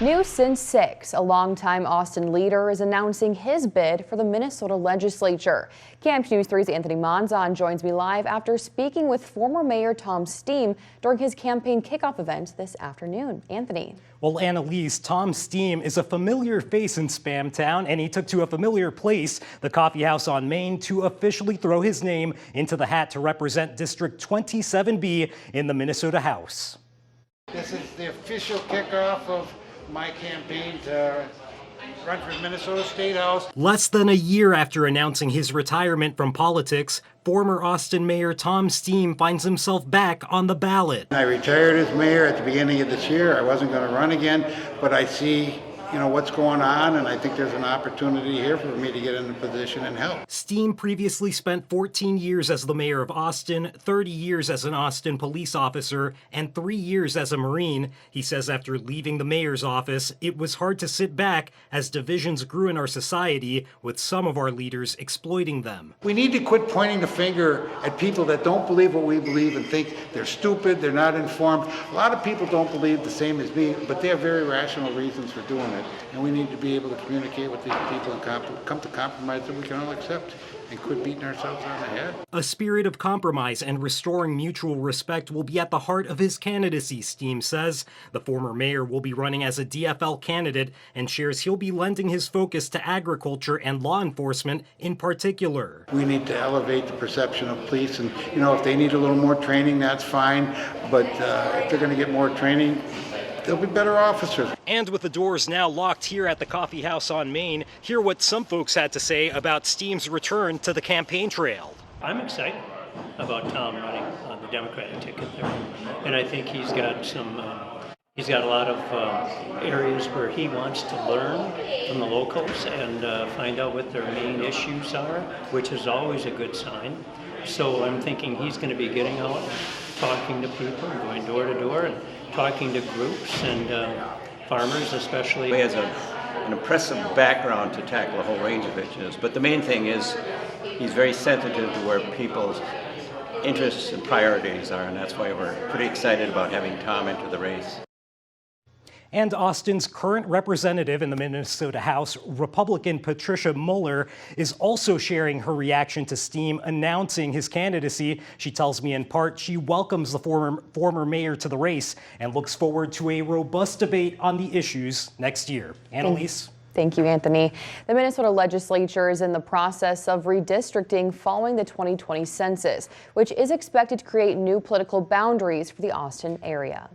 New since 6, a longtime Austin leader is announcing his bid for the Minnesota legislature. Camp News 3's Anthony Monzon joins me live after speaking with former Mayor Tomsteem during his campaign kickoff event this afternoon. Anthony. Well, Annalise, Tomsteem is a familiar face in Spamtown, and he took to a familiar place, the Coffee House on Main, to officially throw his name into the hat to represent District 27B in the Minnesota House. This is the official kickoff of my campaign to run for Minnesota State House. Less than a year after announcing his retirement from politics, former Austin Mayor Tomsteem finds himself back on the ballot. I retired as mayor at the beginning of this year. I wasn't going to run again, but I see what's going on, and I think there's an opportunity here for me to get in a position and help. Steem previously spent 14 years as the mayor of Austin, 30 years as an Austin police officer, and 3 years as a Marine. He says after leaving the mayor's office, it was hard to sit back as divisions grew in our society, with some of our leaders exploiting them. We need to quit pointing the finger at people that don't believe what we believe and think they're stupid, they're not informed. A lot of people don't believe the same as me, but they have very rational reasons for doing it. And we need to be able to communicate with these people and come to compromise that we can all accept and quit beating ourselves on the head. A spirit of compromise and restoring mutual respect will be at the heart of his candidacy, Steem says. The former mayor will be running as a DFL candidate and shares he'll be lending his focus to agriculture and law enforcement in particular. We need to elevate the perception of police, and if they need a little more training, that's fine, but if they're going to get more training, they'll be better officers. And with the doors now locked here at the Coffee House on Main, hear what some folks had to say about Steem's return to the campaign trail. I'm excited about Tom running on the Democratic ticket there, and I think he's got a lot of areas where he wants to learn from the locals and find out what their main issues are, which is always a good sign. So I'm thinking he's going to be getting out, talking to people, going door to door, and talking to groups and farmers especially. He has an impressive background to tackle a whole range of issues, but the main thing is he's very sensitive to where people's interests and priorities are, and that's why we're pretty excited about having Tom enter the race. And Austin's current representative in the Minnesota House, Republican Patricia Muller, is also sharing her reaction to Steem announcing his candidacy. She tells me in part she welcomes the former mayor to the race and looks forward to a robust debate on the issues next year. Annalise? Thank you, Anthony. The Minnesota legislature is in the process of redistricting following the 2020 census, which is expected to create new political boundaries for the Austin area.